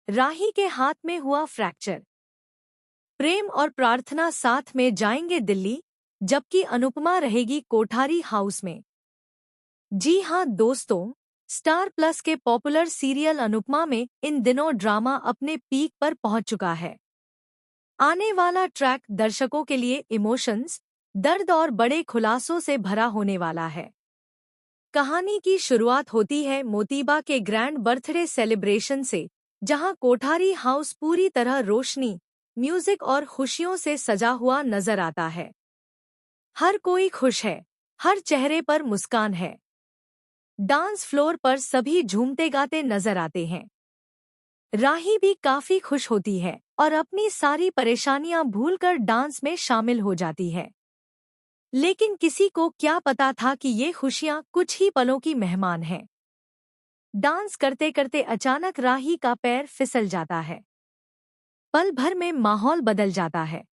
राही के हाथ में हुआ फ्रैक्चर। प्रेम और प्रार्थना साथ में जाएंगे दिल्ली, जबकि अनुपमा रहेगी कोठारी हाउस में। जी हां दोस्तों, स्टार प्लस के पॉपुलर सीरियल अनुपमा में इन दिनों ड्रामा अपने पीक पर पहुंच चुका है। आने वाला ट्रैक दर्शकों के लिए इमोशंस, दर्द और बड़े खुलासों से भरा होने वाला है। कहानी की शुरुआत होती है मोतीबा के ग्रैंड बर्थडे सेलिब्रेशन से, जहां कोठारी हाउस पूरी तरह रोशनी, म्यूजिक और खुशियों से सजा हुआ नजर आता है। हर कोई खुश है, हर चेहरे पर मुस्कान है। डांस फ्लोर पर सभी झूमते गाते नजर आते हैं। राही भी काफी खुश होती है और अपनी सारी परेशानियां भूलकर डांस में शामिल हो जाती है। लेकिन किसी को क्या पता था कि ये खुशियां कुछ ही पलों की मेहमान हैं। डांस करते करते अचानक राही का पैर फिसल जाता है। पल भर में माहौल बदल जाता है।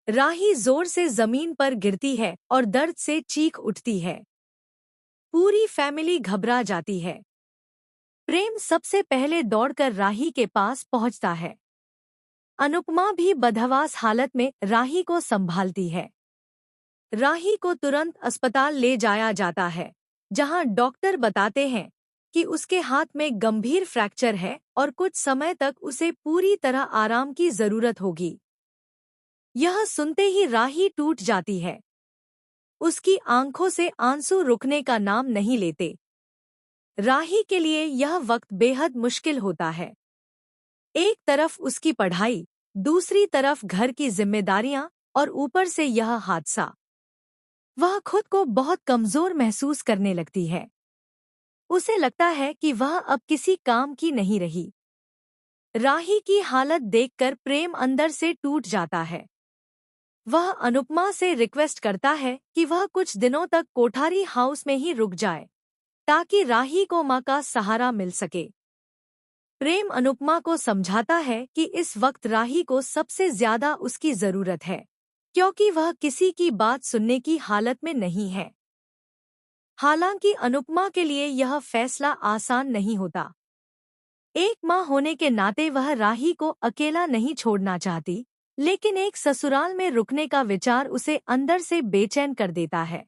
राही जोर से जमीन पर गिरती है और दर्द से चीख उठती है। पूरी फैमिली घबरा जाती है। प्रेम सबसे पहले दौड़कर राही के पास पहुंचता है। अनुपमा भी बदहवास हालत में राही को संभालती है। राही को तुरंत अस्पताल ले जाया जाता है, जहां डॉक्टर बताते हैं कि उसके हाथ में गंभीर फ्रैक्चर है और कुछ समय तक उसे पूरी तरह आराम की जरूरत होगी। यह सुनते ही राही टूट जाती है। उसकी आंखों से आंसू रुकने का नाम नहीं लेते। राही के लिए यह वक्त बेहद मुश्किल होता है। एक तरफ उसकी पढ़ाई, दूसरी तरफ घर की जिम्मेदारियां और ऊपर से यह हादसा। वह खुद को बहुत कमजोर महसूस करने लगती है। उसे लगता है कि वह अब किसी काम की नहीं रही। राही की हालत देखकर प्रेम अंदर से टूट जाता है। वह अनुपमा से रिक्वेस्ट करता है कि वह कुछ दिनों तक कोठारी हाउस में ही रुक जाए, ताकि राही को मां का सहारा मिल सके। प्रेम अनुपमा को समझाता है कि इस वक्त राही को सबसे ज्यादा उसकी जरूरत है, क्योंकि वह किसी की बात सुनने की हालत में नहीं है। हालांकि अनुपमा के लिए यह फैसला आसान नहीं होता। एक मां होने के नाते वह राही को अकेला नहीं छोड़ना चाहती, लेकिन एक ससुराल में रुकने का विचार उसे अंदर से बेचैन कर देता है।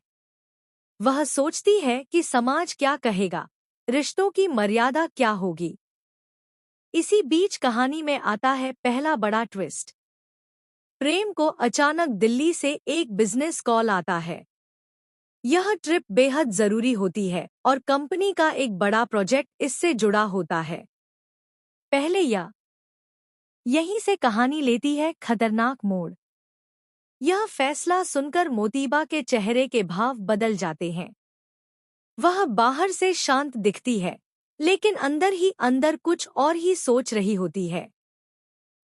वह सोचती है कि समाज क्या कहेगा, रिश्तों की मर्यादा क्या होगी। इसी बीच कहानी में आता है पहला बड़ा ट्विस्ट। प्रेम को अचानक दिल्ली से एक बिजनेस कॉल आता है। यह ट्रिप बेहद जरूरी होती है और कंपनी का एक बड़ा प्रोजेक्ट इससे जुड़ा होता है। पहले यहीं से कहानी लेती है खतरनाक मोड़। यह फैसला सुनकर मोतीबा के चेहरे के भाव बदल जाते हैं। वह बाहर से शांत दिखती है, लेकिन अंदर ही अंदर कुछ और ही सोच रही होती है।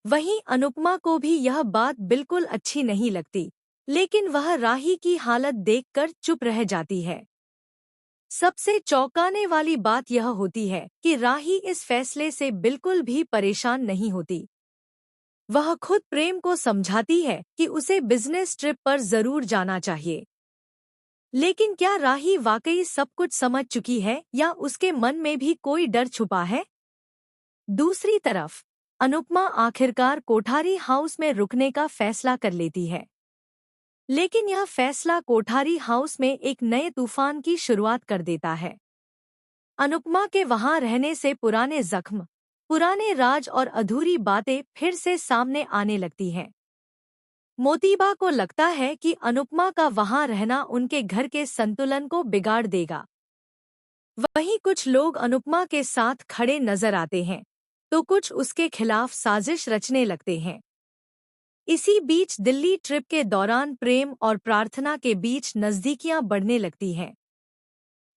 वहीं अनुपमा को भी यह बात बिल्कुल अच्छी नहीं लगती, लेकिन वह राही की हालत देखकर चुप रह जाती है। सबसे चौंकाने वाली बात यह होती है कि राही इस फैसले से बिल्कुल भी परेशान नहीं होती। वह खुद प्रेम को समझाती है कि उसे बिजनेस ट्रिप पर जरूर जाना चाहिए। लेकिन क्या राही वाकई सब कुछ समझ चुकी है या उसके मन में भी कोई डर छुपा है? दूसरी तरफ अनुपमा आखिरकार कोठारी हाउस में रुकने का फैसला कर लेती है। लेकिन यह फैसला कोठारी हाउस में एक नए तूफान की शुरुआत कर देता है। अनुपमा के वहां रहने से पुराने जख्म, पुराने राज और अधूरी बातें फिर से सामने आने लगती हैं। मोतीबा को लगता है कि अनुपमा का वहां रहना उनके घर के संतुलन को बिगाड़ देगा। वहीं कुछ लोग अनुपमा के साथ खड़े नजर आते हैं, तो कुछ उसके खिलाफ साजिश रचने लगते हैं। इसी बीच दिल्ली ट्रिप के दौरान प्रेम और प्रार्थना के बीच नजदीकियां बढ़ने लगती हैं।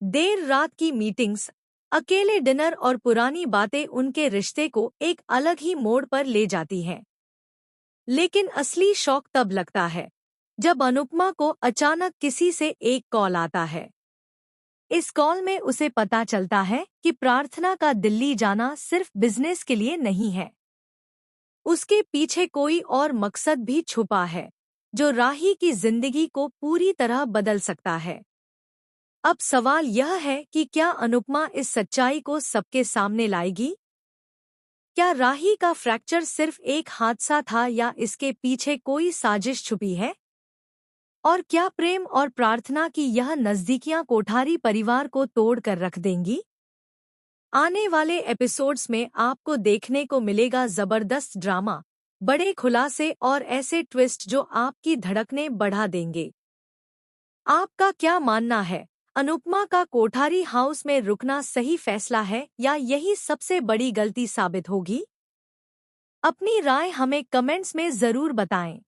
देर रात की मीटिंग्स, अकेले डिनर और पुरानी बातें उनके रिश्ते को एक अलग ही मोड़ पर ले जाती हैं। लेकिन असली शौक तब लगता है जब अनुपमा को अचानक किसी से एक कॉल आता है। इस कॉल में उसे पता चलता है कि प्रार्थना का दिल्ली जाना सिर्फ बिजनेस के लिए नहीं है। उसके पीछे कोई और मकसद भी छुपा है, जो राही की जिंदगी को पूरी तरह बदल सकता है। अब सवाल यह है कि क्या अनुपमा इस सच्चाई को सबके सामने लाएगी? क्या राही का फ्रैक्चर सिर्फ एक हादसा था या इसके पीछे कोई साजिश छुपी है? और क्या प्रेम और प्रार्थना की यह नज़दीकियां कोठारी परिवार को तोड़ कर रख देंगी? आने वाले एपिसोड्स में आपको देखने को मिलेगा जबरदस्त ड्रामा, बड़े खुलासे और ऐसे ट्विस्ट जो आपकी धड़कनें बढ़ा देंगे। आपका क्या मानना है? अनुपमा का कोठारी हाउस में रुकना सही फैसला है या यही सबसे बड़ी गलती साबित होगी? अपनी राय हमें कमेंट्स में जरूर बताएं।